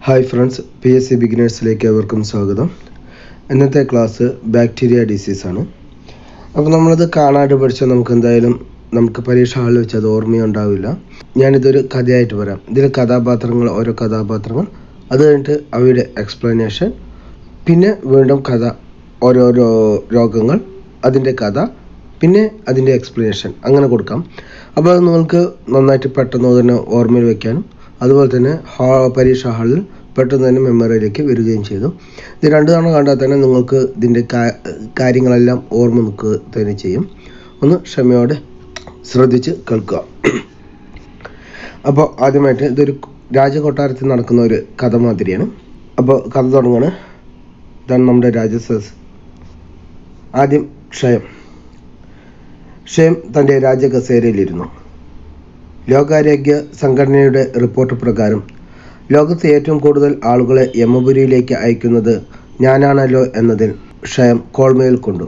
Hi friends, PSC ബിഗിനേഴ്സിലേക്ക് അവർക്കും സ്വാഗതം. ഇന്നത്തെ ക്ലാസ് ബാക്ടീരിയ ഡിസീസാണ്. അപ്പോൾ നമ്മളത് കാണാണ്ട് പഠിച്ചാൽ നമുക്ക് പരീക്ഷ ഹാളിൽ വെച്ച് അത് ഓർമ്മയുണ്ടാവില്ല. ഞാനിതൊരു കഥയായിട്ട് പറയാം. ഇതിൽ ഓരോ കഥാപാത്രങ്ങൾ, അത് കഴിഞ്ഞിട്ട് അവയുടെ എക്സ്പ്ലനേഷൻ, പിന്നെ വീണ്ടും കഥ, ഓരോരോ രോഗങ്ങൾ, അതിൻ്റെ കഥ, പിന്നെ അതിൻ്റെ എക്സ്പ്ലനേഷൻ, അങ്ങനെ കൊടുക്കാം. അപ്പോൾ അത് നിങ്ങൾക്ക് നന്നായിട്ട് പെട്ടെന്ന് തന്നെ ഓർമ്മയിൽ വയ്ക്കാനും അതുപോലെ തന്നെ പരീക്ഷാ ഹാളിൽ പെട്ടെന്ന് തന്നെ മെമ്മറിയിലേക്ക് വരികയും ചെയ്തു. ഇത് 2 തവണ കണ്ടാൽ തന്നെ നിങ്ങൾക്ക് ഇതിൻ്റെ കാര്യങ്ങളെല്ലാം ഓർമ്മ നിൽക്കുക തന്നെ ചെയ്യും. ഒന്ന് ക്ഷമയോടെ ശ്രദ്ധിച്ച് കേൾക്കുക. അപ്പോൾ ആദ്യമായിട്ട് ഇതൊരു രാജകൊട്ടാരത്തിൽ നടക്കുന്ന ഒരു കഥ മാതിരിയാണ്. അപ്പോൾ കഥ തുടങ്ങുകയാണ്. ഇതാണ് നമ്മുടെ രാജസദസ്. ആദ്യം ക്ഷയം തൻ്റെ രാജകസേരയിലിരുന്നു. ലോകാരോഗ്യ സംഘടനയുടെ റിപ്പോർട്ട് പ്രകാരം ലോകത്ത് ഏറ്റവും കൂടുതൽ ആളുകളെ യമപുരിയിലേക്ക് അയക്കുന്നത് ഞാനാണല്ലോ എന്നതിൽ ക്ഷയം കോൾമയിൽ കൊണ്ടു.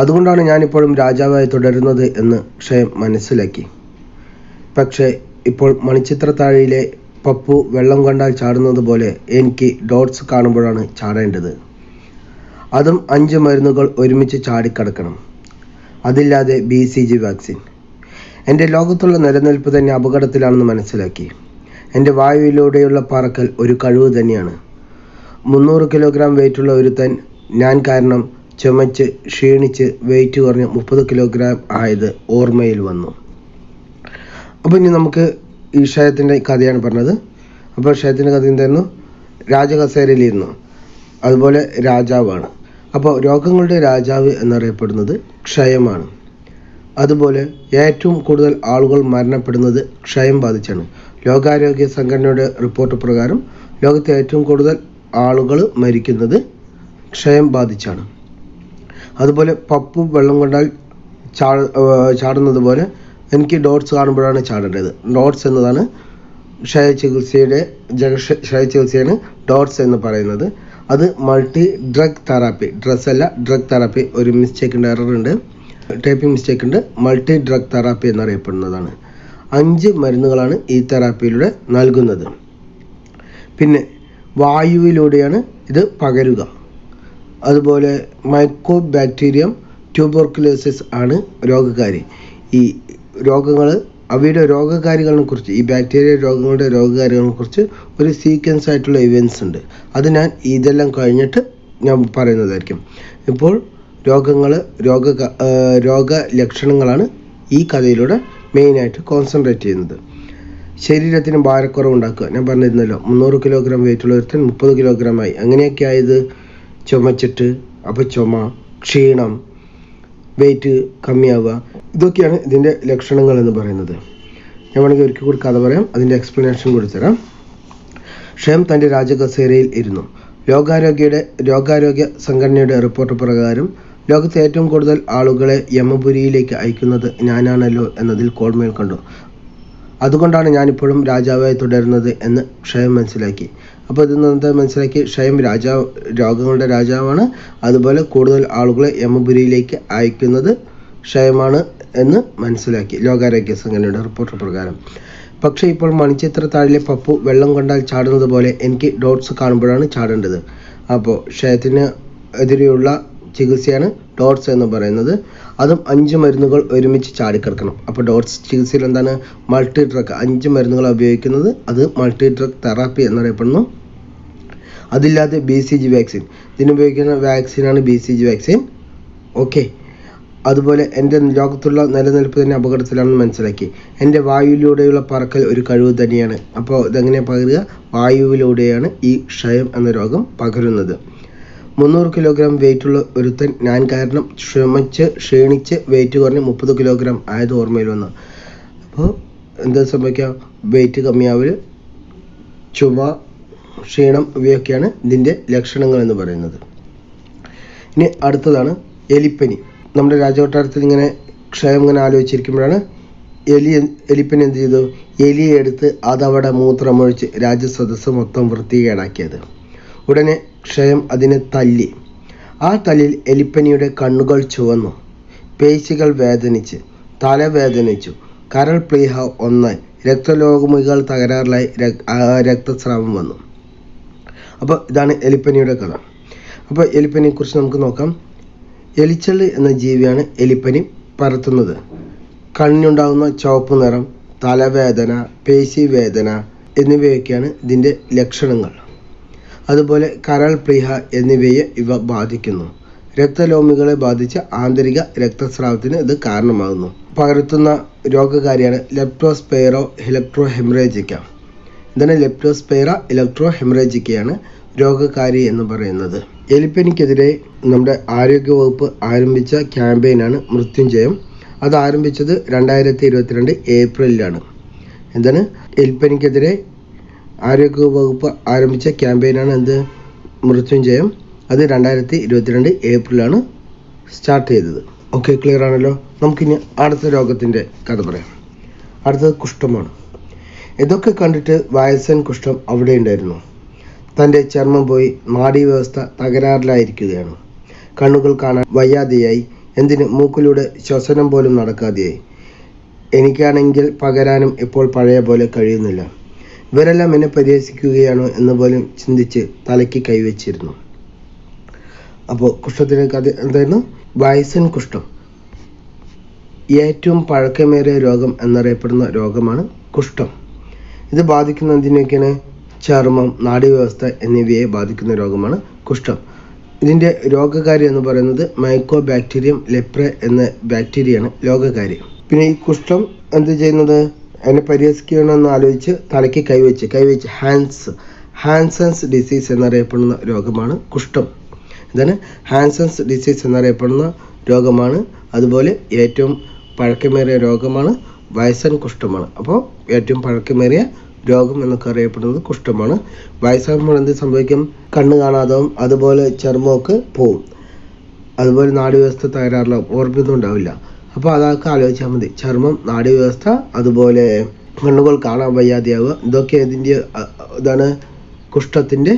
അതുകൊണ്ടാണ് ഞാനിപ്പോഴും രാജാവായി തുടരുന്നത് എന്ന് ക്ഷയം മനസ്സിലാക്കി. പക്ഷേ ഇപ്പോൾ മണിച്ചിത്രത്താഴിയിലെ പപ്പു വെള്ളം കണ്ടാൽ ചാടുന്നത് പോലെ എനിക്ക് ഡോട്ട്സ് കാണുമ്പോഴാണ് ചാടേണ്ടത്. അതും 5 മരുന്നുകൾ ഒരുമിച്ച് ചാടിക്കടക്കണം. അതില്ലാതെ BCG വാക്സിൻ. എൻ്റെ ലോകത്തുള്ള നിലനിൽപ്പ് തന്നെ അപകടത്തിലാണെന്ന് മനസ്സിലാക്കി. എൻ്റെ വായുവിലൂടെയുള്ള പറക്കൽ ഒരു കഴിവ് തന്നെയാണ്. 300 കിലോഗ്രാം വെയിറ്റുള്ള ഒരുത്തൻ ഞാൻ കാരണം ചുമച്ച് ക്ഷീണിച്ച് വെയിറ്റ് കുറഞ്ഞ് 30 കിലോഗ്രാം ആയത് ഓർമ്മയിൽ വന്നു. അപ്പോൾ ഇനി നമുക്ക് ഈ ക്ഷയത്തിൻ്റെ കഥയാണ് പറഞ്ഞത്. അപ്പോൾ ക്ഷയത്തിൻ്റെ കഥ എന്തായിരുന്നു? രാജകസേരയിലിരുന്നു, അതുപോലെ രാജാവാണ്. അപ്പോൾ രോഗങ്ങളുടെ രാജാവ് എന്നറിയപ്പെടുന്നത് ക്ഷയമാണ്. അതുപോലെ ഏറ്റവും കൂടുതൽ ആളുകൾ മരണപ്പെടുന്നത് ക്ഷയം ബാധിച്ചാണ്. ലോകാരോഗ്യ സംഘടനയുടെ റിപ്പോർട്ട് പ്രകാരം ലോകത്തെ ഏറ്റവും കൂടുതൽ ആളുകൾ മരിക്കുന്നത് ക്ഷയം ബാധിച്ചാണ്. അതുപോലെ പപ്പു വെള്ളം കൊണ്ടാൽ ചാടുന്നത് പോലെ എനിക്ക് ഡോട്ട്സ് കാണുമ്പോഴാണ് ചാടേണ്ടത്. ഡോട്ട്സ് എന്നതാണ് ക്ഷയചികിത്സയാണ് ഡോട്ട്സ് എന്ന് പറയുന്നത്. അത് multi drug therapy, drug therapy, ഒരു എററുണ്ട്, ടൈപ്പിംഗ് മിസ്റ്റേക്ക് ഉണ്ട്. മൾട്ടി ഡ്രഗ് തെറാപ്പി എന്നറിയപ്പെടുന്നതാണ്. 5 മരുന്നുകളാണ് ഈ തെറാപ്പിയിലൂടെ നൽകുന്നത്. പിന്നെ വായുവിലൂടെയാണ് ഇത് പകരുക. അതുപോലെ മൈക്കോ ബാക്ടീരിയം ട്യൂബർക്കുലോസിസ് ആണ് രോഗകാരി. ഈ രോഗങ്ങൾ, അവയുടെ രോഗകാരികളെ കുറിച്ച്, ഈ ബാക്ടീരിയ രോഗങ്ങളുടെ രോഗകാരികളെ കുറിച്ച് ഒരു സീക്വൻസ് ആയിട്ടുള്ള ഇവൻറ്റ്സ് ഉണ്ട്. അത് ഞാൻ ഇതെല്ലാം കഴിഞ്ഞിട്ട് ഞാൻ പറയുന്നതായിരിക്കും. ഇപ്പോൾ രോഗലക്ഷണങ്ങളാണ് ഈ കഥയിലൂടെ മെയിനായിട്ട് കോൺസെൻട്രേറ്റ് ചെയ്യുന്നത്. ശരീരത്തിന് ഭാരക്കുറവുണ്ടാക്കുക. ഞാൻ പറഞ്ഞിരുന്നല്ലോ, 300 കിലോഗ്രാം വെയിറ്റുള്ള ഒരുത്തൻ 30 കിലോഗ്രാം ആയി. അങ്ങനെയൊക്കെ ആയത് ചുമച്ചിട്ട്. അപ്പോൾ ചുമ, ക്ഷീണം, വെയിറ്റ് കമ്മിയാവുക, ഇതൊക്കെയാണ് ഇതിൻ്റെ ലക്ഷണങ്ങൾ എന്ന് പറയുന്നത്. ഞാൻ വേണമെങ്കിൽ ഒരിക്കൽ കൂടി കഥ പറയാം, അതിൻ്റെ എക്സ്പ്ലനേഷൻ കൂടി തരാം. ക്ഷയം തൻ്റെ രാജകസേരയിൽ ഇരുന്നു. ലോകാരോഗ്യ സംഘടനയുടെ റിപ്പോർട്ട് പ്രകാരം ലോകത്തെ ഏറ്റവും കൂടുതൽ ആളുകളെ യമപുരിയിലേക്ക് അയക്കുന്നത് ഞാനാണല്ലോ എന്നതിൽ കോൾമേൽ കണ്ടു. അതുകൊണ്ടാണ് ഞാനിപ്പോഴും രാജാവായി തുടരുന്നത് എന്ന് ക്ഷയം മനസ്സിലാക്കി. അപ്പോൾ ഇത് മനസ്സിലാക്കി, ക്ഷയം രോഗങ്ങളുടെ രാജാവാണ്. അതുപോലെ കൂടുതൽ ആളുകളെ യമപുരിയിലേക്ക് അയക്കുന്നത് ക്ഷയമാണ് എന്ന് മനസ്സിലാക്കി ലോകാരോഗ്യ സംഘടനയുടെ റിപ്പോർട്ട് പ്രകാരം. പക്ഷേ ഇപ്പോൾ മണിച്ചിത്രത്താഴിലെ പപ്പു വെള്ളം കണ്ടാൽ ചാടുന്നത് പോലെ എനിക്ക് ഡോട്ട്സ് കാണുമ്പോഴാണ് ചാടേണ്ടത്. അപ്പോൾ ക്ഷയത്തിന് എതിരെയുള്ള ചികിത്സയാണ് ഡോട്ട്സ് എന്ന് പറയുന്നത്. അതും 5 മരുന്നുകൾ ഒരുമിച്ച് ചാടിക്കിടക്കണം. അപ്പോൾ ഡോട്ട്സ് ചികിത്സയിൽ എന്താണ്? മൾട്ടി ഡ്രഗ്, 5 മരുന്നുകൾ ഉപയോഗിക്കുന്നത്. അത് മൾട്ടി ഡ്രഗ് തെറാപ്പി എന്നറിയപ്പെടുന്നു. അതില്ലാതെ BCG വാക്സിൻ, ഇതിനുപയോഗിക്കുന്ന വാക്സിനാണ് BCG വാക്സിൻ. ഓക്കെ. അതുപോലെ എൻ്റെ ലോകത്തുള്ള നിലനിൽപ്പ് തന്നെ അപകടത്തിലാണെന്ന് മനസ്സിലാക്കി. എൻ്റെ വായുവിലൂടെയുള്ള പറക്കൽ ഒരു കഴിവ് തന്നെയാണ്. അപ്പോൾ ഇതെങ്ങനെയാണ് പകരുക? വായുവിലൂടെയാണ് ഈ ക്ഷയം എന്ന രോഗം പകരുന്നത്. 300 കിലോഗ്രാം വെയിറ്റുള്ള ഒരുത്തൻ ഞാൻ കാരണം ചുമച്ച് ക്ഷീണിച്ച് വെയിറ്റ് കുറഞ്ഞ് 30 കിലോഗ്രാം ആയത് ഓർമ്മയിൽ വന്നു. അപ്പോൾ എന്താ സംഭവിക്കുക? വെയിറ്റ് കമ്മിയാവൽ, ചുമ, ക്ഷീണം, ഇവയൊക്കെയാണ് ഇതിൻ്റെ ലക്ഷണങ്ങൾ എന്ന് പറയുന്നത്. ഇനി അടുത്തതാണ് എലിപ്പനി. നമ്മുടെ രാജകൊട്ടാരത്തിൽ ഇങ്ങനെ ക്ഷയം ഇങ്ങനെ ആലോചിച്ചിരിക്കുമ്പോഴാണ് എലിപ്പനി എന്ത് ചെയ്തു? എലിയെ എടുത്ത് അതവിടെ മൂത്രമൊഴിച്ച് രാജസദസ്സ് മൊത്തം വൃത്തികേടാക്കിയത്. ഉടനെ ക്ഷയം അതിനെ തല്ലി. ആ തല്ലിൽ എലിപ്പനിയുടെ കണ്ണുകൾ ചുവന്നു, പേശികൾ വേദനിച്ച്, തല വേദനിച്ചു, കരൾ പ്ലീഹ ഒന്നായി, രക്തലോകമുകൾ തകരാറിലായി, രക്തസ്രാവം വന്നു. അപ്പോൾ ഇതാണ് എലിപ്പനിയുടെ കഥ. അപ്പോൾ എലിപ്പനിയെക്കുറിച്ച് നമുക്ക് നോക്കാം. എലിച്ചെള്ളി എന്ന ജീവിയാണ് എലിപ്പനി പരത്തുന്നത്. കണ്ണിനുണ്ടാകുന്ന ചുവപ്പ് നിറം, തലവേദന, പേശിവേദന എന്നിവയൊക്കെയാണ് ഇതിൻ്റെ ലക്ഷണങ്ങൾ. അതുപോലെ കരൾ, പ്ലീഹ എന്നിവയെ ഇവ ബാധിക്കുന്നു. രക്തലോമികളെ ബാധിച്ച ആന്തരിക രക്തസ്രാവത്തിന് ഇത് കാരണമാകുന്നു. പകർത്തുന്ന രോഗകാരിയാണ് ലെപ്റ്റോസ്പൈറോ ഇലക്ട്രോഹെമറേജിക്ക. എന്താണ് ലെപ്റ്റോസ്പൈറ ഇലക്ട്രോഹെമറേജിക്കയാണ് രോഗകാരി എന്ന് പറയുന്നത്. എലിപ്പനിക്കെതിരെ നമ്മുടെ ആരോഗ്യവകുപ്പ് ആരംഭിച്ച ക്യാമ്പയിനാണ് മൃത്യുഞ്ജയം. അത് ആരംഭിച്ചത് 2022 ഏപ്രിലാണ്. എന്താണ് എലിപ്പനിക്കെതിരെ ആരോഗ്യവകുപ്പ് ആരംഭിച്ച ക്യാമ്പയിനാണ് എന്ത് മൃത്യുഞ്ജയം. അത് 2022 ഏപ്രിലാണ് സ്റ്റാർട്ട് ചെയ്തത്. ഓക്കെ, ക്ലിയർ ആണല്ലോ. നമുക്കിനി അടുത്ത രോഗത്തിൻ്റെ കഥ പറയാം. അടുത്തത് കുഷ്ഠമാണ്. ഇതൊക്കെ കണ്ടിട്ട് വയസ്സൻ കുഷ്ഠം അവിടെ ഉണ്ടായിരുന്നു. തൻ്റെ ചർമ്മം പോയി നാഡീവ്യവസ്ഥ തകരാറിലായിരിക്കുകയാണ്. കണ്ണുകൾ കാണാൻ വയ്യാതെയായി, എന്തിന് മൂക്കിലൂടെ ശ്വസനം പോലും നടക്കാതെയായി. എനിക്കാണെങ്കിൽ പകരാനും ഇപ്പോൾ പഴയ പോലെ കഴിയുന്നില്ല. ഇവരെല്ലാം എന്നെ പരിഹസിക്കുകയാണോ എന്ന് പോലും ചിന്തിച്ച് തലയ്ക്ക് കൈവച്ചിരുന്നു. അപ്പോൾ കുഷ്ഠത്തിൻ്റെ കഥ എന്തായിരുന്നു? വയസ്സൻ കുഷ്ഠം ഏറ്റവും പഴക്കമേറിയ രോഗം എന്നറിയപ്പെടുന്ന രോഗമാണ് കുഷ്ഠം. ഇത് ബാധിക്കുന്ന എന്തിനൊക്കെയാണ്? ചർമ്മം, നാഡീവ്യവസ്ഥ എന്നിവയെ ബാധിക്കുന്ന രോഗമാണ് കുഷ്ഠം. ഇതിൻ്റെ രോഗകാരി എന്ന് പറയുന്നത് മൈക്കോബാക്ടീരിയം ലെപ്ര എന്ന ബാക്ടീരിയയാണ് രോഗകാരി. പിന്നെ ഈ കുഷ്ഠം എന്ത് ചെയ്യുന്നത്? എന്നെ പരിഹസിക്കണമെന്ന് ആലോചിച്ച് തലയ്ക്ക് കൈവച്ച് ഹാൻസൻസ് ഡിസീസ് എന്നറിയപ്പെടുന്ന രോഗമാണ് കുഷ്ഠം. ഇതാണ് ഹാൻസൻസ് ഡിസീസ് എന്നറിയപ്പെടുന്ന രോഗമാണ്. അതുപോലെ ഏറ്റവും പഴക്കമേറിയ രോഗമാണ് വയസ്സൻ കുഷ്ഠമാണ്. അപ്പോൾ ഏറ്റവും പഴക്കമേറിയ രോഗം എന്നൊക്കെ അറിയപ്പെടുന്നത് കുഷ്ഠമാണ്. വയസ്സാകുമ്പോൾ എന്ത് സംഭവിക്കും? കണ്ണ് കാണാതാവും, അതുപോലെ ചർമ്മമൊക്കെ പോവും, അതുപോലെ നാഡീവ്യവസ്ഥ തകരാറിലാവും, ഓർമ്മയൊന്നും ഉണ്ടാവില്ല. അപ്പോൾ അതൊക്കെ ആലോചിച്ചാൽ മതി. ചർമ്മം, നാഡീവ്യവസ്ഥ, അതുപോലെ കണ്ണുകൾ കാണാൻ വയ്യാതെയാവുക, ഇതൊക്കെ ഇതിൻ്റെ ഇതാണ് കുഷ്ഠത്തിൻ്റെ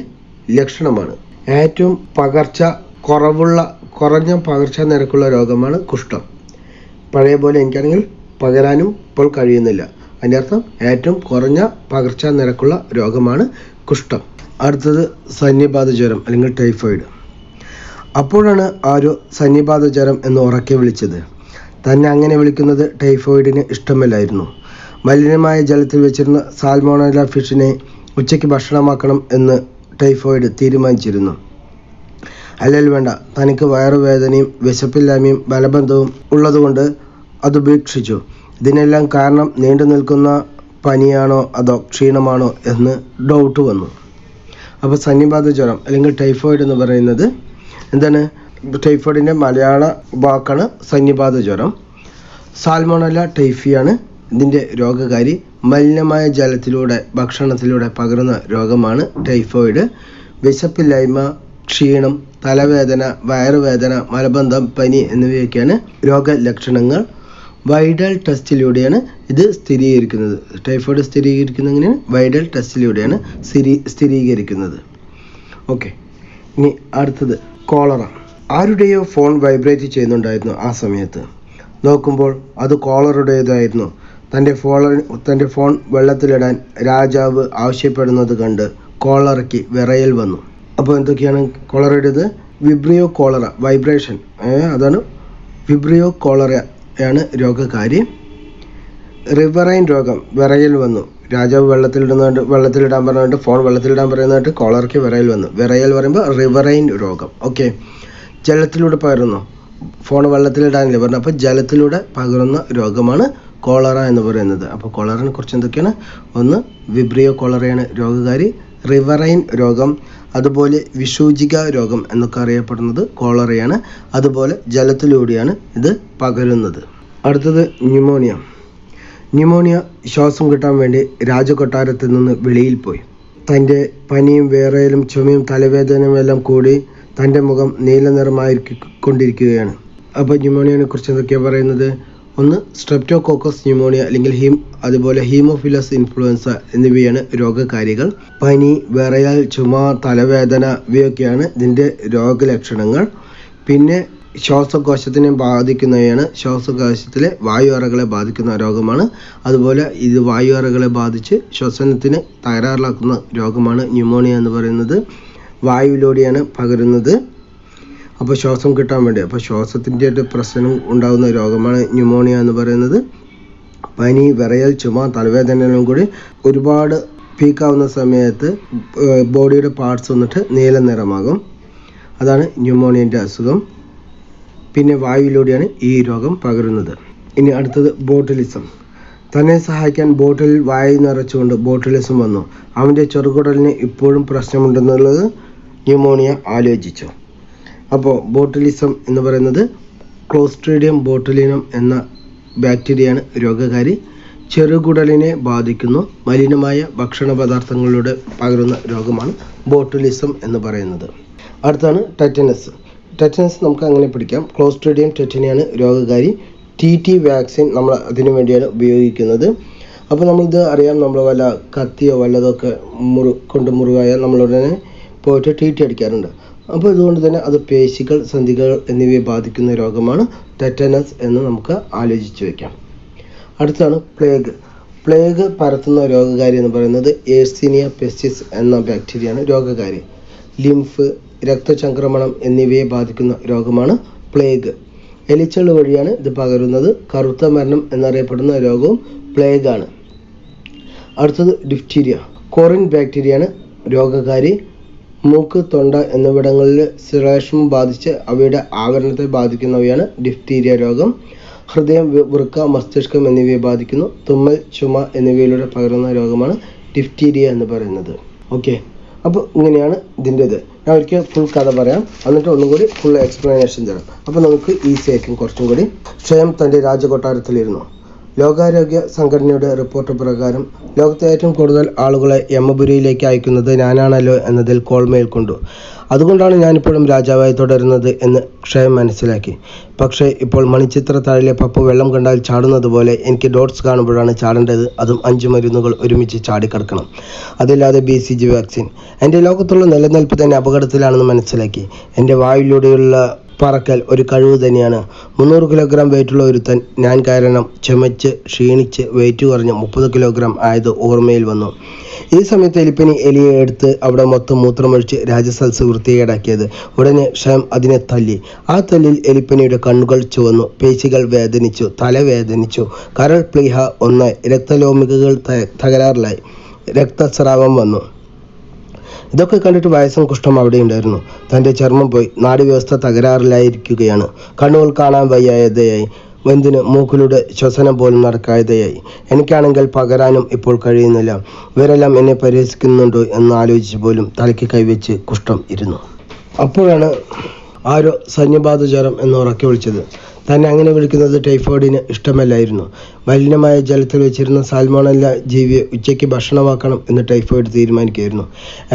ലക്ഷണമാണ്. ഏറ്റവും കുറഞ്ഞ പകർച്ച നിരക്കുള്ള രോഗമാണ് കുഷ്ഠം. പഴയ പോലെ എനിക്കാണെങ്കിൽ പകരാനും ഇപ്പോൾ കഴിയുന്നില്ല. അതിൻ്റെ അർത്ഥം ഏറ്റവും കുറഞ്ഞ പകർച്ച നിരക്കുള്ള രോഗമാണ് കുഷ്ഠം. അടുത്തത് സന്നിപാത ജ്വരം അല്ലെങ്കിൽ ടൈഫോയിഡ്. അപ്പോഴാണ് ആരോ സന്നിപാത ജ്വരം എന്ന് ഉറക്കെ വിളിച്ചത്. തന്നെ അങ്ങനെ വിളിക്കുന്നത് ടൈഫോയിഡിന് ഇഷ്ടമല്ലായിരുന്നു. മലിനമായ ജലത്തിൽ വെച്ചിരുന്ന സാൽമോണല്ല ഫിഷിനെ ഉച്ചയ്ക്ക് ഭക്ഷണമാക്കണം എന്ന് ടൈഫോയിഡ് തീരുമാനിച്ചിരുന്നു. അല്ലെങ്കിൽ വേണ്ട, തനിക്ക് വയറുവേദനയും വിശപ്പില്ലായ്മയും മലബന്ധവും ഉള്ളതുകൊണ്ട് അത് ഉപേക്ഷിച്ചു. ഇതിനെല്ലാം കാരണം നീണ്ടു നിൽക്കുന്ന പനിയാണോ അതോ ക്ഷീണമാണോ എന്ന് ഡൗട്ട് വന്നു. അപ്പോൾ സന്നിപാത ജ്വരം അല്ലെങ്കിൽ ടൈഫോയിഡ് എന്ന് പറയുന്നത് എന്താണ്? ടൈഫോയിഡിൻ്റെ മലയാള വാക്കാണ് സന്നിപാത ജ്വരം. സാൽമോണല്ല ടൈഫിയാണ് ഇതിൻ്റെ രോഗകാരി. മലിനമായ ജലത്തിലൂടെ, ഭക്ഷണത്തിലൂടെ പകരുന്ന രോഗമാണ് ടൈഫോയിഡ്. വിശപ്പില്ലായ്മ, ക്ഷീണം, തലവേദന, വയറുവേദന, മലബന്ധം, പനി എന്നിവയൊക്കെയാണ് രോഗലക്ഷണങ്ങൾ. വൈഡൽ ടെസ്റ്റിലൂടെയാണ് ഇത് സ്ഥിരീകരിക്കുന്നത്. ടൈഫോയിഡ് സ്ഥിരീകരിക്കുന്നത് എങ്ങനെയാണ്? വൈഡൽ ടെസ്റ്റിലൂടെയാണ് സ്ഥിരീകരിക്കുന്നത്. ഓക്കെ, ഇനി അടുത്തത് കോളറ. ആരുടെയോ ഫോൺ വൈബ്രേറ്റ് ചെയ്യുന്നുണ്ടായിരുന്നു. ആ സമയത്ത് നോക്കുമ്പോൾ അത് കോളറുടേതായിരുന്നു. തൻ്റെ ഫോൺ വെള്ളത്തിലിടാൻ രാജാവ് ആവശ്യപ്പെടുന്നത് കണ്ട് കോളറയ്ക്ക് വിറയൽ വന്നു. അപ്പോൾ എന്തൊക്കെയാണ് കോളറയുടേത്? വിബ്രിയോ കോളറ, വൈബ്രേഷൻ, അതാണ് വിബ്രിയോ കോളറയാണ് രോഗകാരി. റിവറൈൻ രോഗം, വിറയൽ വന്നു. രാജാവ് വെള്ളത്തിലിടാൻ പറഞ്ഞിട്ട് ഫോൺ വെള്ളത്തിലിടാൻ പറയുന്നതായിട്ട് കോളറയ്ക്ക് വിറയൽ വന്നു. വിറയൽ പറയുമ്പോൾ റിവറൈൻ രോഗം. ഓക്കെ, ജലത്തിലൂടെ പകരുന്നു. ഫോൺ വെള്ളത്തിലിടാനില്ല പറഞ്ഞു, അപ്പോൾ ജലത്തിലൂടെ പകരുന്ന രോഗമാണ് കോളറ എന്ന് പറയുന്നത്. അപ്പോൾ കോളറിനെ കുറിച്ച് എന്തൊക്കെയാണ്? ഒന്ന്, വിബ്രിയോ കോളറയാണ് രോഗകാരി. റിവറൈൻ രോഗം, അതുപോലെ വിഷൂചിക രോഗം എന്നൊക്കെ അറിയപ്പെടുന്നത് കോളറയാണ്. അതുപോലെ ജലത്തിലൂടെയാണ് ഇത് പകരുന്നത്. അടുത്തത് ന്യൂമോണിയ. ന്യൂമോണിയ ശ്വാസം കിട്ടാൻ വേണ്ടി രാജകൊട്ടാരത്തിൽ നിന്ന് വെളിയിൽ പോയി. തൻ്റെ പനിയും വിറയലും ചുമയും തലവേദനയും എല്ലാം കൂടി തൻ്റെ മുഖം നീല നിറമായിക്കൊണ്ടിരിക്കുകയാണ്. അപ്പോൾ ന്യൂമോണിയനെ കുറിച്ച് എന്തൊക്കെയാണ് പറയുന്നത്? ഒന്ന്, സ്ട്രെപ്റ്റോകോക്കസ് ന്യൂമോണിയ അല്ലെങ്കിൽ അതുപോലെ ഹീമോഫിലസ് ഇൻഫ്ലുവൻസ എന്നിവയാണ് രോഗകാരികൾ. പനി, വിറയൽ, ചുമ, തലവേദന ഇവയൊക്കെയാണ് ഇതിൻ്റെ രോഗലക്ഷണങ്ങൾ. പിന്നെ ശ്വാസകോശത്തിനെ ബാധിക്കുന്നവയാണ്. ശ്വാസകോശത്തിലെ വായു അറകളെ ബാധിക്കുന്ന രോഗമാണ്. അതുപോലെ ഇത് വായു അറകളെ ബാധിച്ച് ശ്വസനത്തിന് തകരാറിലാക്കുന്ന രോഗമാണ് ന്യൂമോണിയ എന്ന് പറയുന്നത്. വായുവിലൂടെയാണ് പകരുന്നത്. അപ്പോൾ ശ്വാസം കിട്ടാൻ വേണ്ടി, അപ്പോൾ ശ്വാസത്തിൻ്റെ ഒരു പ്രശ്നം ഉണ്ടാകുന്ന രോഗമാണ് ന്യൂമോണിയ എന്ന് പറയുന്നത്. പനി, വിറയൽ, ചുമ, തലവേദനയും കൂടി ഒരുപാട് പീക്കാവുന്ന സമയത്ത് ബോഡിയുടെ പാർട്സ് വന്നിട്ട് നീല നിറമാകും. അതാണ് ന്യൂമോണിയൻ്റെ അസുഖം. പിന്നെ വായുവിലൂടെയാണ് ഈ രോഗം പകരുന്നത്. ഇനി അടുത്തത് ബോട്ടുലിസം. തന്നെ സഹായിക്കാൻ ബോട്ടിൽ വായു നിറച്ചുകൊണ്ട് ബോട്ടുലിസം വന്നു. അവൻ്റെ ചെറുകുടലിന് ഇപ്പോഴും പ്രശ്നമുണ്ടെന്നുള്ളത് ന്യൂമോണിയ ആലോചിച്ചു. അപ്പോൾ ബോട്ടുലിസം എന്ന് പറയുന്നത് ക്ലോസ്ട്രീഡിയം ബോട്ടുലിനം എന്ന ബാക്ടീരിയയാണ് രോഗകാരി. ചെറുകുടലിനെ ബാധിക്കുന്നു. മലിനമായ ഭക്ഷണ പദാർത്ഥങ്ങളിലൂടെ പകരുന്ന രോഗമാണ് ബോട്ടുലിസം എന്ന് പറയുന്നത്. അടുത്താണ് ടെറ്റനസ്. ടെറ്റനസ് നമുക്ക് അങ്ങനെ പിടിക്കാം. ക്ലോസ്ട്രീഡിയം ടെറ്റനിയാണ് രോഗകാരി. TT വാക്സിൻ നമ്മൾ അതിനു വേണ്ടിയാണ് ഉപയോഗിക്കുന്നത്. അപ്പോൾ നമ്മളിത് അറിയാം, നമ്മൾ വല്ല കത്തിയോ വല്ലതൊക്കെ കൊണ്ട് മുറിവായാൽ നമ്മളുടനെ പോയിട്ട് TT അടിക്കാറുണ്ട്. അപ്പോൾ ഇതുകൊണ്ട് തന്നെ അത് പേശികൾ, സന്ധികൾ എന്നിവയെ ബാധിക്കുന്ന രോഗമാണ് ടെറ്റനസ് എന്ന് നമുക്ക് ആലോചിച്ച് വയ്ക്കാം. അടുത്താണ് പ്ലേഗ്. പ്ലേഗ് പരത്തുന്ന രോഗകാരി എന്ന് പറയുന്നത് ഏഴ്സീനിയ പെസ്റ്റിസ് എന്ന ബാക്ടീരിയയാണ് രോഗകാരി. ലിംഫ്, രക്തചംക്രമണം എന്നിവയെ ബാധിക്കുന്ന രോഗമാണ് പ്ലേഗ്. എലിച്ചെള്ള് വഴിയാണ് ഇത് പകരുന്നത്. കറുത്ത മരണം എന്നറിയപ്പെടുന്ന രോഗവും പ്ലേഗാണ്. അടുത്തത് ഡിഫ്തീരിയ. കോറിൻ ബാക്ടീരിയയാണ് രോഗകാരി. മൂക്ക്, തൊണ്ട എന്നിവിടങ്ങളിൽ ശ്ലേഷ്മം ബാധിച്ച് അവയുടെ ആവരണത്തെ ബാധിക്കുന്നവയാണ് ഡിഫ്തീരിയ രോഗം. ഹൃദയം, വൃക്ക, മസ്തിഷ്കം എന്നിവയെ ബാധിക്കുന്നു. തുമ്മൽ, ചുമ എന്നിവയിലൂടെ പകരുന്ന രോഗമാണ് ഡിഫ്തീരിയ എന്ന് പറയുന്നത്. ഓക്കെ, അപ്പോൾ ഇങ്ങനെയാണ് ഇതിൻ്റെത്. ഞാൻ ഒരിക്കൽ ഫുൾ കഥ പറയാം, എന്നിട്ട് ഒന്നും കൂടി ഫുൾ എക്സ്പ്ലനേഷൻ തരാം. അപ്പോൾ നമുക്ക് ഈസി ആയിരിക്കും കുറച്ചും കൂടി. ക്ഷയം തൻ്റെ രാജകൊട്ടാരത്തിലിരുന്നു. ലോകാരോഗ്യ സംഘടനയുടെ റിപ്പോർട്ട് പ്രകാരം ലോകത്തെ ഏറ്റവും കൂടുതൽ ആളുകളെ യമപുരിയിലേക്ക് അയക്കുന്നത് ഞാനാണല്ലോ എന്നതിൽ കോൾമേൽ കൊണ്ടു. അതുകൊണ്ടാണ് ഞാനിപ്പോഴും രാജാവായി തുടരുന്നത് എന്ന് ക്ഷയം മനസ്സിലാക്കി. പക്ഷേ ഇപ്പോൾ മണിച്ചിത്രത്താഴിലെ പപ്പു വെള്ളം കണ്ടാൽ ചാടുന്നത് പോലെ എനിക്ക് ഡോട്ട്സ് കാണുമ്പോഴാണ് ചാടേണ്ടത്. അതും 5 മരുന്നുകൾ ഒരുമിച്ച് ചാടിക്കിടക്കണം. അതില്ലാതെ BCG വാക്സിൻ. എൻ്റെ ലോകത്തുള്ള നിലനിൽപ്പ് തന്നെ അപകടത്തിലാണെന്ന് മനസ്സിലാക്കി. എൻ്റെ വായുവിലൂടെയുള്ള പറക്കൽ ഒരു കഴിവ് തന്നെയാണ്. 300 കിലോഗ്രാം വെയിറ്റുള്ള ഒരുത്തൻ ഞാൻ കാരണം ചുമച്ച് ക്ഷീണിച്ച് വെയിറ്റ് കുറഞ്ഞ് 30 കിലോഗ്രാം ആയത് ഓർമ്മയിൽ വന്നു. ഈ സമയത്ത് എലിപ്പനി എലിയെ എടുത്ത് അവിടെ മൊത്തം മൂത്രമൊഴിച്ച് രാജസദസ്സ് വൃത്തികേടാക്കിയത്. ഉടനെ ക്ഷയം അതിനെ തല്ലി. ആ തല്ലിൽ എലിപ്പനിയുടെ കണ്ണുകൾ ചുവന്നു, പേശികൾ വേദനിച്ചു, തല വേദനിച്ചു, കരൾ പ്ലീഹ ഒന്നായി, രക്തലോമികകൾ തകരാറിലായി, രക്തസ്രാവം വന്നു. ഇതൊക്കെ കണ്ടിട്ട് വയസ്സും കുഷ്ഠം അവിടെ ഉണ്ടായിരുന്നു. തൻ്റെ ചർമ്മം പോയി, നാഡീവ്യവസ്ഥ തകരാറിലായിരിക്കുകയാണ്. കണ്ണുകൾ കാണാൻ വയ്യാതെയായി, വെന്തിന് മൂക്കിലൂടെ ശ്വസനം പോലും നടക്കാതെയായി. എനിക്കാണെങ്കിൽ പകരാനും ഇപ്പോൾ കഴിയുന്നില്ല. ഇവരെല്ലാം എന്നെ പരിഹസിക്കുന്നുണ്ടോ എന്ന് ആലോചിച്ച് പോലും തലയ്ക്ക് കൈവച്ച് കുഷ്ഠം ഇരുന്നു. അപ്പോഴാണ് ആരോ സന്യബാധ ജ്വരം എന്ന് ഉറക്കി വിളിച്ചത്. തന്നെ അങ്ങനെ വിളിക്കുന്നത് ടൈഫോയിഡിന് ഇഷ്ടമല്ലായിരുന്നു. മലിനമായ ജലത്തിൽ വെച്ചിരുന്ന സാൽമോണല്ല ജീവിയെ ഉച്ചയ്ക്ക് ഭക്ഷണമാക്കണം എന്ന് ടൈഫോയിഡ് തീരുമാനിക്കുകയായിരുന്നു.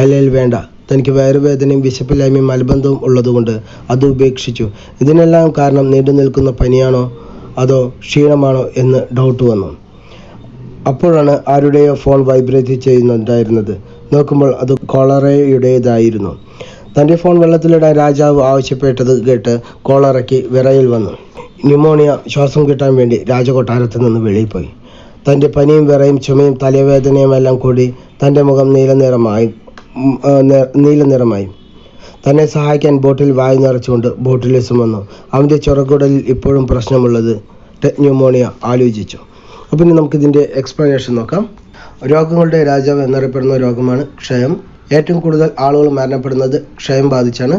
അല്ലെങ്കിൽ വേണ്ട, തനിക്ക് വയറുവേദനയും വിശപ്പില്ലായ്മയും മലബന്ധവും ഉള്ളതുകൊണ്ട് അത് ഉപേക്ഷിച്ചു. ഇതിനെല്ലാം കാരണം നീണ്ടു നിൽക്കുന്ന പനിയാണോ അതോ ക്ഷീണമാണോ എന്ന് ഡൗട്ട് വന്നു. അപ്പോഴാണ് ആരുടെയോ ഫോൺ വൈബ്രേറ്റ് ചെയ്യുന്നുണ്ടായിരുന്നത്. നോക്കുമ്പോൾ അത് കോളറയുടേതായിരുന്നു. തൻ്റെ ഫോൺ വെള്ളത്തിലിടാൻ രാജാവ് ആവശ്യപ്പെട്ടത് കേട്ട് കോളറയ്ക്ക് വിറയൽ വന്നു. ന്യൂമോണിയ ശ്വാസം കിട്ടാൻ വേണ്ടി രാജകൊട്ടാരത്തിൽ നിന്ന് വെളിയിൽ പോയി. തൻ്റെ പനിയും വിറയും ചുമയും തലവേദനയുമെല്ലാം കൂടി തൻ്റെ മുഖം നീല നിറമായി. തന്നെ സഹായിക്കാൻ ബോട്ടിൽ വായു നിറച്ചുകൊണ്ട് ബോട്ടിലിസം വന്നു. അവൻ്റെ ചൊറകുടലിൽ ഇപ്പോഴും പ്രശ്നമുള്ളത് ന്യൂമോണിയ ആലോചിച്ചു. അപ്പോൾ ഇനി നമുക്കിതിൻ്റെ എക്സ്പ്ലനേഷൻ നോക്കാം. രോഗങ്ങളുടെ രാജാവ് എന്നറിയപ്പെടുന്ന രോഗമാണ് ക്ഷയം. ഏറ്റവും കൂടുതൽ ആളുകൾ മരണപ്പെടുന്നത് ക്ഷയം ബാധിച്ചാണ്.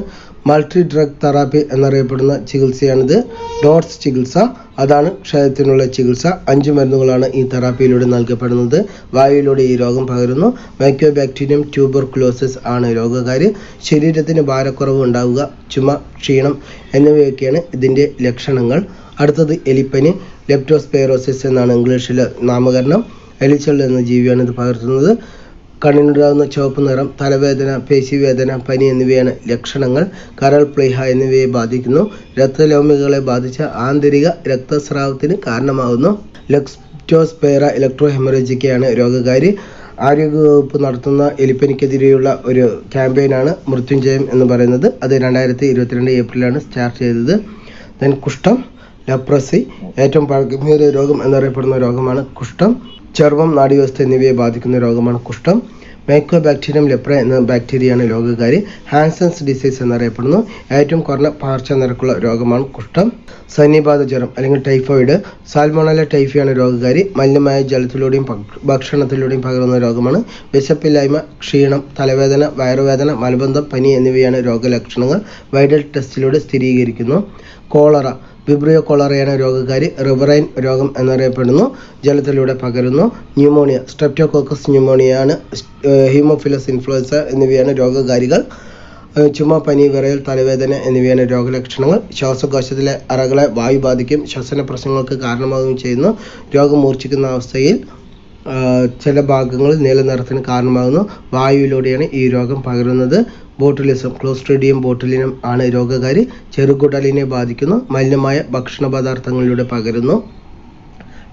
മൾട്ടി ഡ്രഗ് തെറാപ്പി എന്നറിയപ്പെടുന്ന ചികിത്സയാണിത്. ഡോട്ട്സ് ചികിത്സ, അതാണ് ക്ഷയത്തിനുള്ള ചികിത്സ. 5 മരുന്നുകളാണ് ഈ തെറാപ്പിയിലൂടെ നൽകപ്പെടുന്നത്. വായുവിലൂടെ ഈ രോഗം പകരുന്നു. മൈക്രോബാക്ടീരിയം ട്യൂബർകുലോസിസ് ആണ് രോഗകാരി. ശരീരത്തിന് ഭാരക്കുറവ് ഉണ്ടാവുക, ചുമ, ക്ഷീണം എന്നിവയൊക്കെയാണ് ഇതിൻ്റെ ലക്ഷണങ്ങൾ. അടുത്തത് എലിപ്പനി. ലെപ്റ്റോസ്പൈറോസിസ് എന്നാണ് ഇംഗ്ലീഷിലെ നാമകരണം. എലിച്ചെള്ള് എന്ന ജീവിയാണ് ഇത് പകർത്തുന്നത്. കണ്ണിനുണ്ടാകുന്ന ചുവപ്പ് നിറം, തലവേദന, പേശിവേദന, പനി എന്നിവയാണ് ലക്ഷണങ്ങൾ. കരൾ പ്ലീഹ എന്നിവയെ ബാധിക്കുന്നു. രക്തലോമികളെ ബാധിച്ച ആന്തരിക രക്തസ്രാവത്തിന് കാരണമാകുന്നു. ലെപ്റ്റോസ്പൈറ ഇലക്ട്രോഹെമറേജിക്കയാണ് രോഗകാരി. ആരോഗ്യവകുപ്പ് നടത്തുന്ന എലിപ്പനിക്കെതിരെയുള്ള ഒരു ക്യാമ്പയിനാണ് മൃത്യുഞ്ജയം എന്ന് പറയുന്നത്. അത് 2022 ഏപ്രിലാണ് സ്റ്റാർട്ട് ചെയ്തത്. ദെൻ കുഷ്ഠം, ലെപ്രസി, ഏറ്റവും പഴക്കമേറിയ രോഗം എന്നറിയപ്പെടുന്ന രോഗമാണ് കുഷ്ഠം. ചർമ്മം, നാഡീവ്യവസ്ഥ എന്നിവയെ ബാധിക്കുന്ന രോഗമാണ് കുഷ്ഠം. മൈക്കോബാക്ടീരിയം ലെപ്ര എന്ന ബാക്ടീരിയയാണ് രോഗകാരി. ഹാൻസൺസ് ഡിസീസ് എന്നറിയപ്പെടുന്നു. ഏറ്റവും കുറഞ്ഞ പകർച്ച നിരക്കുള്ള രോഗമാണ് കുഷ്ഠം. സന്നിപാത ജ്വരം അല്ലെങ്കിൽ ടൈഫോയിഡ്. സാൽമോണല്ല ടൈഫിയാണ് രോഗകാരി. മലിനമായ ജലത്തിലൂടെയും ഭക്ഷണത്തിലൂടെയും പകരുന്ന രോഗമാണ്. വിശപ്പില്ലായ്മ, ക്ഷീണം, തലവേദന, വയറുവേദന, മലബന്ധം, പനി എന്നിവയാണ് രോഗലക്ഷണങ്ങൾ. വൈറൽ ടെസ്റ്റിലൂടെ സ്ഥിരീകരിക്കുന്നു. കോളറ, വിബ്രിയോ കോളറയാണ് രോഗകാരി. റിവറൈൻ രോഗം എന്നറിയപ്പെടുന്നു. ജലത്തിലൂടെ പകരുന്നു. ന്യൂമോണിയ, സ്ട്രെപ്റ്റോകോക്കസ് ന്യൂമോണിയയാണ്. ഹീമോഫിലസ് ഇൻഫ്ലുവൻസ എന്നിവയാണ് രോഗകാരികൾ. ചുമ, പനി, വിറയൽ, തലവേദന എന്നിവയാണ് രോഗലക്ഷണങ്ങൾ. ശ്വാസകോശത്തിലെ അറകളെ വായു ബാധിക്കും, ശ്വസന പ്രശ്നങ്ങൾക്ക് കാരണമാവുകയും ചെയ്യുന്നു. രോഗം മൂർച്ഛിക്കുന്ന അവസ്ഥയിൽ ചില ഭാഗങ്ങളിൽ നീല നിറത്തിന് കാരണമാകുന്നു. വായുവിലൂടെയാണ് ഈ രോഗം പകരുന്നത്. ബോട്ടുലിസം, ക്ലോസ്ട്രീഡിയം ബോട്ടുലിനം ആണ് രോഗകാരി. ചെറുകുടലിനെ ബാധിക്കുന്നു. മലിനമായ ഭക്ഷണ പദാർത്ഥങ്ങളിലൂടെ പകരുന്നു.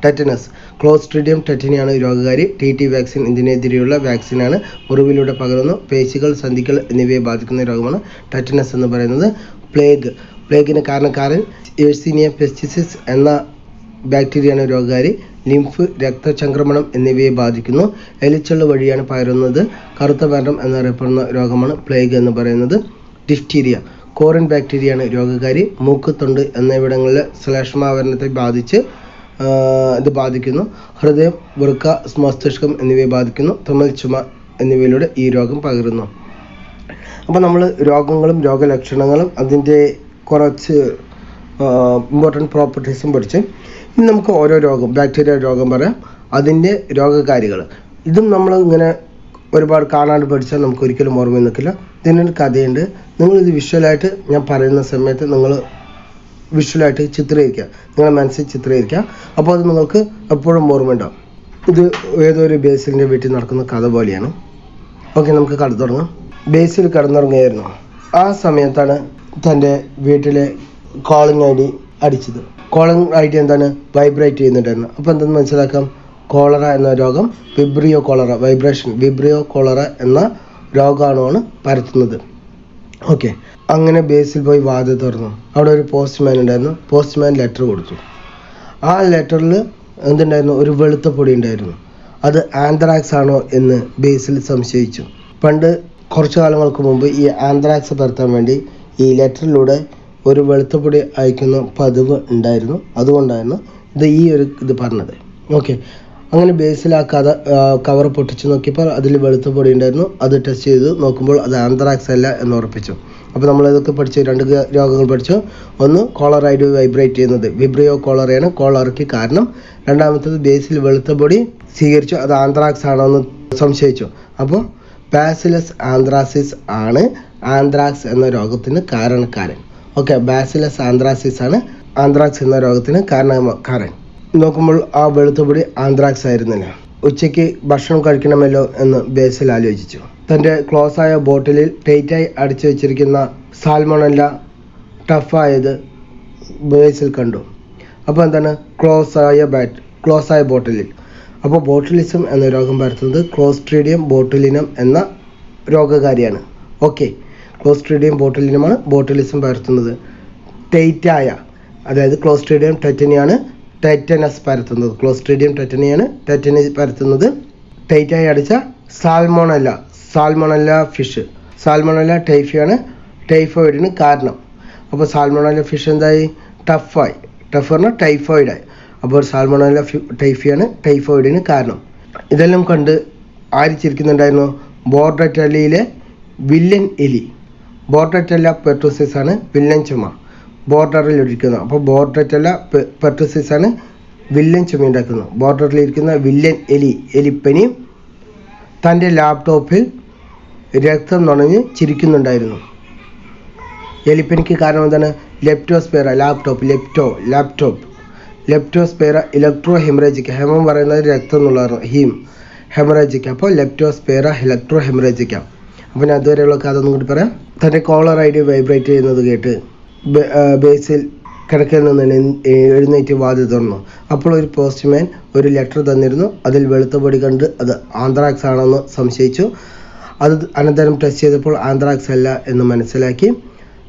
ടെറ്റനസ്, ക്ലോസ്ട്രീഡിയം ടെറ്റനിയാണ് രോഗകാരി. TT വാക്സിൻ ഇതിനെതിരെയുള്ള വാക്സിനാണ്. മുറിവിലൂടെ പകരുന്നു. പേശികൾ, സന്ധികൾ എന്നിവയെ ബാധിക്കുന്ന രോഗമാണ് ടെറ്റനസ് എന്ന് പറയുന്നത്. പ്ലേഗിന് കാരണക്കാരൻ യേഴ്സീനിയ പെസ്റ്റിസിസ് എന്ന ബാക്ടീരിയയാണ് രോഗകാരി. ലിംഫ്, രക്തചംക്രമണം എന്നിവയെ ബാധിക്കുന്നു. എലിച്ചെള്ള് വഴിയാണ് പകരുന്നത്. കറുത്ത മരണം എന്നറിയപ്പെടുന്ന രോഗമാണ് പ്ലേഗ് എന്ന് പറയുന്നത്. ഡിഫ്തീരിയ, കോറിൻ ബാക്ടീരിയയാണ് രോഗകാരി. മൂക്ക്, തൊണ്ട് എന്നിവിടങ്ങളിലെ ശ്ലേഷ്മാവരണത്തെ ഇത് ബാധിക്കുന്നു. ഹൃദയം, വൃക്ക, മസ്തിഷ്കം എന്നിവയെ ബാധിക്കുന്നു. തുമ്മൽ, ചുമ എന്നിവയിലൂടെ ഈ രോഗം പകരുന്നു. അപ്പോൾ നമ്മൾ രോഗങ്ങളും രോഗലക്ഷണങ്ങളും അതിൻ്റെ കുറച്ച് ഇമ്പോർട്ടൻറ്റ് പ്രോപ്പർട്ടീസും പഠിച്ച് ഇനി നമുക്ക് ഓരോ രോഗം, ബാക്ടീരിയ രോഗം പറയാം, അതിൻ്റെ രോഗകാരികൾ. ഇതും നമ്മൾ ഇങ്ങനെ ഒരുപാട് കാണാണ്ട് പഠിച്ചാൽ നമുക്ക് ഒരിക്കലും ഓർമ്മ നിൽക്കില്ല. ഇതിനൊരു കഥയുണ്ട്. നിങ്ങളിത് വിഷ്വലായിട്ട് ഞാൻ പറയുന്ന സമയത്ത് നിങ്ങൾ വിഷ്വലായിട്ട് ചിത്രീകരിക്കുക, നിങ്ങളുടെ മനസ്സിൽ ചിത്രീകരിക്കുക. അപ്പോൾ അത് നിങ്ങൾക്ക് എപ്പോഴും ഓർമ്മ ഉണ്ടാവും. ഇത് ഏതൊരു ബേസിലിൻ്റെ വീട്ടിൽ നടക്കുന്ന കഥ പോലെയാണ്. ഓക്കെ, നമുക്ക് കട തുടങ്ങാം. ബേസിൽ കിടന്നുറങ്ങുകയായിരുന്നു. ആ സമയത്താണ് തൻ്റെ വീട്ടിലെ കോളിംഗ് ID അടിച്ചത്. കോളിംഗ് ID എന്താണ്? വൈബ്രേറ്റ് ചെയ്യുന്നുണ്ടായിരുന്നു. അപ്പോൾ എന്തെന്ന് മനസ്സിലാക്കാം? കോളറ എന്ന രോഗം, വിബ്രിയോ കോളറ, വിബ്രിയോ കോളറ എന്ന രോഗമാണ് പരത്തുന്നത്. ഓക്കെ, അങ്ങനെ ബേസിൽ പോയി വാതിൽ തുറന്നു. അവിടെ ഒരു പോസ്റ്റ്മാൻ ഉണ്ടായിരുന്നു. പോസ്റ്റ്മാൻ ലെറ്റർ കൊടുത്തു. ആ ലെറ്ററിൽ എന്തുണ്ടായിരുന്നു? ഒരു വെളുത്ത പൊടി ഉണ്ടായിരുന്നു. അത് ആന്ത്രാക്സ് ആണോ എന്ന് ബേസിൽ സംശയിച്ചു. പണ്ട് കുറച്ചു കാലങ്ങൾക്ക് മുമ്പ് ഈ ആന്ത്രാക്സ് പരത്താൻ വേണ്ടി ഈ ലെറ്ററിലൂടെ ഒരു വെളുത്ത പൊടി അയക്കുന്ന പതിവ് ഉണ്ടായിരുന്നു. അതുകൊണ്ടായിരുന്നു ഇത് പറഞ്ഞത്. ഓക്കെ, അങ്ങനെ ബേസിൽ ആ കവർ പൊട്ടിച്ച് നോക്കിയപ്പോൾ അതിൽ വെളുത്ത പൊടി ഉണ്ടായിരുന്നു. അത് ടെസ്റ്റ് ചെയ്ത് നോക്കുമ്പോൾ അത് ആന്ത്രാക്സ് അല്ല എന്ന് ഉറപ്പിച്ചു. അപ്പോൾ നമ്മൾ ഇതൊക്കെ പഠിച്ചു, 2 രോഗങ്ങൾ പഠിച്ചു. ഒന്ന്, കോളറൈഡ് വൈബ്രേറ്റ് ചെയ്യുന്നത്, വിബ്രിയോ കോളറയാണ് കോളറയ്ക്ക് കാരണം. രണ്ടാമത്തേത്, ബേസിൽ വെളുത്ത പൊടി സ്വീകരിച്ചു, അത് ആന്ത്രാക്സ് ആണോ എന്ന് സംശയിച്ചു. അപ്പോൾ ബാസിലസ് ആന്ത്രാസിസ് ആണ് ആന്ത്രാക്സ് എന്ന രോഗത്തിന് കാരണക്കാരൻ. ഓക്കെ, ബാസിലസ് ആന്ത്രാസിസ് ആണ് ആന്ത്രാക്സ് എന്ന രോഗത്തിന് കാരണക്കാരൻ. നോക്കുമ്പോൾ ആ വെളുത്തുപൊടി ആന്ത്രാക്സ് ആയിരുന്നില്ല. ഉച്ചയ്ക്ക് ഭക്ഷണം കഴിക്കണമല്ലോ എന്ന് ബേസിൽ ആലോചിച്ചു. തൻ്റെ ക്ലോസ് ആയ ബോട്ടിലിൽ ടൈറ്റായി അടിച്ചു വെച്ചിരിക്കുന്ന സാൽമോണല്ല ടഫായത് ബേസിൽ കണ്ടു. അപ്പോൾ എന്താണ്? ക്ലോസ് ആയ ബോട്ടിലിൽ. അപ്പോൾ ബോട്ടുലിസം എന്ന രോഗം പരത്തുന്നത് ക്ലോസ്ട്രീഡിയം ബോട്ടുലിനം എന്ന രോഗകാരിയാണ്. ഓക്കെ, ക്ലോസ്ട്രീഡിയം ബോട്ടുലിനമാണ് ബോട്ടുലിസം പരത്തുന്നത്. ടൈറ്റായ, അതായത് ക്ലോസ്ട്രീഡിയം ടെറ്റനിയാണ് ടെറ്റനസ് പരത്തുന്നത്. ക്ലോസ്ട്രീഡിയം ടെറ്റനിയാണ് ടെറ്റനസ് പരത്തുന്നത്. ടൈറ്റായി അടിച്ച സാൽമോണല്ല ഫിഷ്, സാൽമോണല്ല ടൈഫിയാണ് ടൈഫോയിഡിന് കാരണം. അപ്പോൾ സാൽമോണല്ല ഫിഷ് എന്തായി? ടഫ് പറഞ്ഞാൽ ടൈഫോയിഡായി. അപ്പോൾ സാൽമോണല്ല ടൈഫിയാണ് ടൈഫോയിഡിന് കാരണം. ഇതെല്ലാം കണ്ട് ആര് ചിരിക്കുന്നുണ്ടായിരുന്നു? ബോർഡറ്റെല്ലയിലെ വില്ലൻ എലി. ബോർഡറ്റെല്ല പെർട്ടുസിസ് ആണ് വില്ലൻ ചുമ, ബോർഡറിൽ ഇരിക്കുന്നത്. അപ്പോൾ ബോർഡറ്റെല്ല പെർട്ടുസിസ് ആണ് വില്ലൻ ചുമ ഉണ്ടാക്കുന്നത്. ബോർഡറിൽ ഇരിക്കുന്ന വില്ലൻ എലിപ്പനി തൻ്റെ ലാപ്ടോപ്പിൽ രക്തം നുണഞ്ഞ് ചിരിക്കുന്നുണ്ടായിരുന്നു. എലിപ്പനിക്ക് കാരണം എന്താണ്? Leptospira, leptospira electro haemorrhagica. ഹെമം പറയുന്നത് രക്തം എന്നുള്ളതാണ്, ഹെമറേജിക്ക. അപ്പോൾ ലെപ്റ്റോസ്പൈറ ഇലക്ട്രോ ഹെമറേജിക്ക. അപ്പം അതുവരെയുള്ള കഥ ഒന്നും കൂടി പറയാം. തൻ്റെ കോളർ ID വൈബ്രേറ്റ് ചെയ്യുന്നത് കേട്ട് ബേസിൽ കിടക്കയിൽ നിന്ന് എഴുന്നേറ്റ് വാതിൽ തുറന്നു. അപ്പോൾ ഒരു പോസ്റ്റ്മാൻ ഒരു ലെറ്റർ തന്നിരുന്നു. അതിൽ വെളുത്ത പൊടി കണ്ട് അത് ആന്ത്രാക്സ് ആണെന്ന് സംശയിച്ചു. അത് അനന്തരം ടെസ്റ്റ് ചെയ്തപ്പോൾ ആന്ത്രാക്സ് അല്ല എന്ന് മനസ്സിലാക്കി.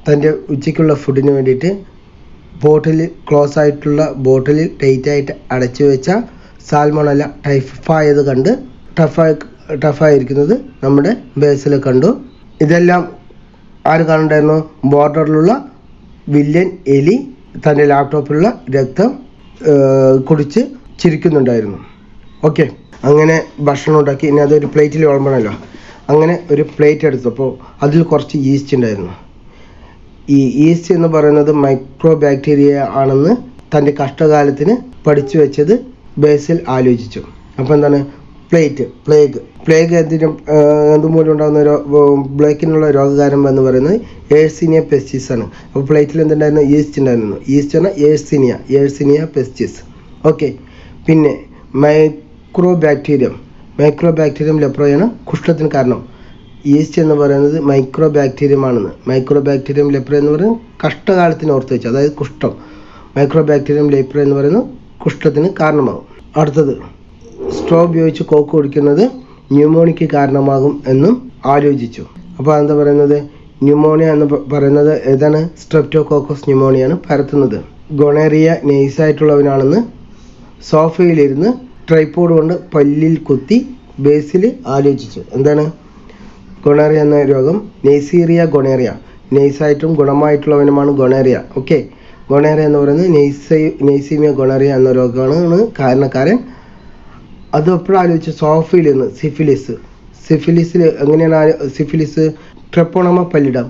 തൻ്റെ ഉച്ചയ്ക്കുള്ള ഫുഡിന് വേണ്ടിയിട്ട് ക്ലോസ് ആയിട്ടുള്ള ബോട്ടിലിൽ ടൈറ്റായിട്ട് അടച്ചു വെച്ച സാൽമോണല്ല ടഫായത് കണ്ട് ടഫായിരിക്കുന്നത് നമ്മുടെ ബേസിൽ കണ്ടു. ഇതെല്ലാം ആര് കാണണ്ടായിരുന്നു? ബോർഡറിലുള്ള വില്ലൻ എലി തൻ്റെ ലാപ്ടോപ്പിലുള്ള രക്തം കുടിച്ച് ചിരിക്കുന്നുണ്ടായിരുന്നു. ഓക്കെ, അങ്ങനെ ഭക്ഷണം ഉണ്ടാക്കി. ഇനി അതൊരു പ്ലേറ്റിൽ വിളമ്പണമല്ലോ. അങ്ങനെ ഒരു പ്ലേറ്റ് എടുത്തപ്പോൾ അതിൽ കുറച്ച് ഈസ്റ്റ് ഉണ്ടായിരുന്നു. ഈ ഈസ്റ്റ് എന്ന് പറയുന്നത് മൈക്രോ ബാക്ടീരിയ ആണെന്ന് തൻ്റെ കഷ്ടകാലത്തിന് പഠിച്ചു വെച്ചത് ബേസിൽ ആലോചിച്ചു. അപ്പോൾ എന്താണ് പ്ലേഗ് എന്തുമൂലം ഉണ്ടാകുന്ന ബ്ലേക്കിനുള്ള രോഗകാരം എന്ന് പറയുന്നത് ഏഴ്സിനിയ പെസ്റ്റിസ് ആണ്. അപ്പോൾ പ്ലേറ്റിൽ എന്തുണ്ടായിരുന്നു? ഈസ്റ്റ് ഉണ്ടായിരുന്നു. ഈസ്റ്റ് ആണ് ഏഴ്സിനിയ പെസ്റ്റിസ്. ഓക്കെ, പിന്നെ മൈക്രോ ബാക്ടീരിയം ലെപ്രയാണ് കുഷ്ഠത്തിന് കാരണം. ഈസ്റ്റ് എന്ന് പറയുന്നത് മൈക്രോ ബാക്ടീരിയം ആണെന്ന്. മൈക്രോ ബാക്ടീരിയം ലെപ്ര എന്ന് പറയുന്നത് കഷ്ടകാലത്തിന് ഓർത്ത് വെച്ചു, അതായത് കുഷ്ഠം. മൈക്രോ ബാക്ടീരിയം ലെപ്ര എന്ന് പറയുന്നത് കുഷ്ഠത്തിന് കാരണമാകും. അടുത്തത്, സ്ട്രോ ഉപയോഗിച്ച് കോക്ക് കുടിക്കുന്നത് ന്യൂമോണിയയ്ക്ക് കാരണമാകും എന്നും ആലോചിച്ചു. അപ്പോൾ എന്താ പറയുന്നത്? ന്യൂമോണിയ എന്ന് പറയുന്നത് ഏതാണ്? സ്ട്രെപ്റ്റോകോക്കസ് ന്യൂമോണിയാണ് പരത്തുന്നത്. ഗൊണേറിയ നൈസായിട്ടുള്ളവനാണെന്ന് സോഫയിലിരുന്ന് ട്രൈപോഡ് കൊണ്ട് പല്ലിൽ കുത്തി ബേസിൽ ആലോചിച്ചു. എന്താണ് ഗൊണേറിയ എന്ന രോഗം? നെയ്സീറിയ ഗൊണേറിയ. നൈസായിട്ടും ഗുണമായിട്ടുള്ളവനുമാണ് ഗൊണേറിയ. ഓക്കെ, ഗൊണേറിയ എന്ന് പറയുന്നത് നെയ്സീമിയ ഗൊണേറിയ എന്ന രോഗമാണ് കാരണക്കാരൻ. അത് എപ്പോഴും ആലോചിച്ചു? സോഫയിലിരുന്ന്. സിഫിലിസിൽ എങ്ങനെയാണ് സിഫിലിസ്? ട്രെപ്പോണമ പല്ലിടാം.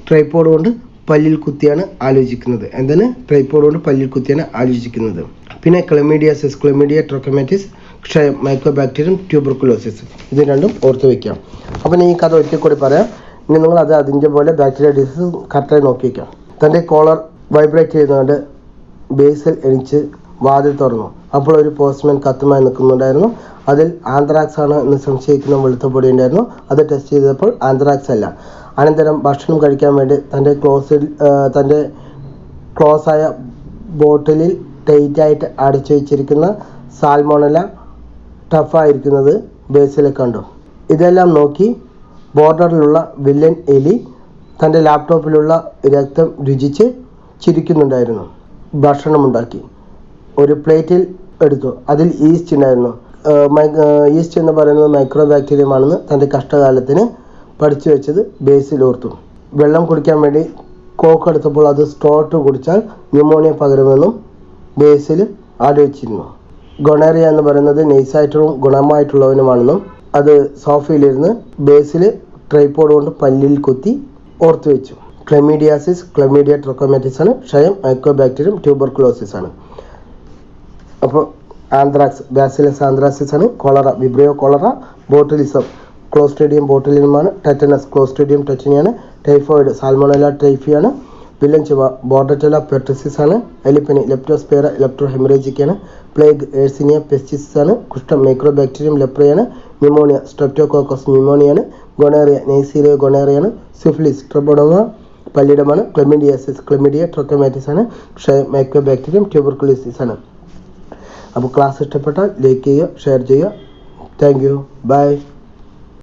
ട്രൈപോഡ് കൊണ്ട് പല്ലിൽ കുത്തിയാണ് ആലോചിക്കുന്നത്. എന്താണ്? ട്രൈപോഡ് കൊണ്ട് പല്ലിൽ കുത്തിയാണ് ആലോചിക്കുന്നത്. പിന്നെ ക്ലെമീഡിയ ട്രോക്കോമാറ്റിസ്, ക്ഷയം, മൈക്രോബാക്ടീരിയം, ട്യൂബർക്കുലോസിസ്. ഇത് രണ്ടും ഓർത്ത് വയ്ക്കാം. അപ്പം ഈ കഥ ഒരിക്കൽ കൂടി പറയാം. ഇനി നിങ്ങൾ അത് അതിൻ്റെ പോലെ ബാക്ടീരിയ ഡിസീസ് കറക്റ്റായി നോക്കി വയ്ക്കാം. തൻ്റെ കോളർ വൈബ്രേറ്റ് ചെയ്യുന്നതുകൊണ്ട് ബേസിൽ എണിച്ച് വാതിൽ തുറന്നു. അപ്പോൾ ഒരു പോസ്റ്റ്മാൻ കത്തുമായി നിൽക്കുന്നുണ്ടായിരുന്നു. അതിൽ ആന്ത്രാക്സ് ആണ് എന്ന് സംശയിക്കുന്ന വെളുത്ത പൊടി ഉണ്ടായിരുന്നു. അത് ടെസ്റ്റ് ചെയ്തപ്പോൾ ആന്ത്രാക്സ് അല്ല. അനന്തരം ഭക്ഷണം കഴിക്കാൻ വേണ്ടി തൻ്റെ ക്ലോസായ ബോട്ടിലിൽ ടൈറ്റായിട്ട് അടച്ചു വെച്ചിരിക്കുന്ന സാൽമോണല ടഫായിരിക്കുന്നത് ബേസിൽ കണ്ടു. ഇതെല്ലാം നോക്കി ബോർഡറിലുള്ള വില്ലൻ എലി തൻ്റെ ലാപ്ടോപ്പിലുള്ള രക്തം രുചിച്ച് ചിരിക്കുന്നുണ്ടായിരുന്നു. ഭക്ഷണമുണ്ടാക്കി ഒരു പ്ലേറ്റിൽ എടുത്തു. അതിൽ ഈസ്റ്റ് ഉണ്ടായിരുന്നു. ഈസ്റ്റ് എന്ന് പറയുന്നത് മൈക്രോ ബാക്ടീരിയം ആണെന്ന് തൻ്റെ കഷ്ടകാലത്തിന് പഠിച്ചു വെച്ചത് ബേസിൽ ഓർത്തു. വെള്ളം കുടിക്കാൻ വേണ്ടി കോക്ക് എടുത്തപ്പോൾ അത് സ്ട്രോട്ട് കുടിച്ചാൽ ന്യൂമോണിയ പകരുമെന്നും ബേസിൽ ആലോചിച്ചിരുന്നു. ഗൊണേറിയ എന്ന് പറയുന്നത് നൈസായിട്ടും ഗുണമായിട്ടുള്ളവനുമാണെന്നും അത് സോഫയിലിരുന്ന് ബേസിൽ ട്രൈപോഡ് കൊണ്ട് പല്ലിൽ കുത്തി ഓർത്തു വെച്ചു. ക്ലെമീഡിയ ട്രോക്കോമാറ്റിസ് ആണ്. ക്ഷയം, മൈക്രോബാക്ടീരിയം, ട്യൂബർക്കുലോസിസ് ആണ്. അപ്പോൾ ആന്ത്രാക്സ്, ബാസിലസ് ആന്ത്രാസിസ് ആണ്. Cholera, vibrio cholera. Botulism, clostridium ബോട്ടുലിനമാണ്. ടെറ്റനസ്, ക്ലോസ്ട്രീഡിയം ടെറ്റനിയാണ്. ടൈഫോയിഡ്, സാൽമോണല ടൈഫിയാണ്. വില്ലൻ ചുമ, ബോർഡറ്റല പെർട്ടിസിസ് ആണ്. എലിപ്പനി, ലെപ്റ്റോസ്പൈറ ഇലക്ട്രോ ഹെമറേജിക്കാണ്. പ്ലേഗ്, ഏഴ്സിനിയ പെസ്റ്റിസിസ് ആണ്. കുഷ്ഠം, മൈക്രോബാക്ടീരിയം ലെപ്രയാണ്. ന്യൂമോണിയ, സ്ട്രെപ്റ്റോകോക്കസ് ന്യൂമോണിയാണ്. ഗൊണേറിയ, നെയ്സീരിയ ഗൊണേറിയാണ്. സിഫിലിസ്, ട്രെപ്പോണമ പല്ലിടമാണ്. ക്ലെമീഡിയ ട്രോക്കോമാറ്റിസ് ആണ്. ക്ഷയം, മൈക്രോബാക്ടീരിയം, ട്യൂബർക്കുലോസിസ് ആണ്. അപ്പോൾ ക്ലാസ് ഇഷ്ടപ്പെട്ടാൽ ലൈക്ക് ചെയ്യുക, ഷെയർ ചെയ്യുക. Thank you, by.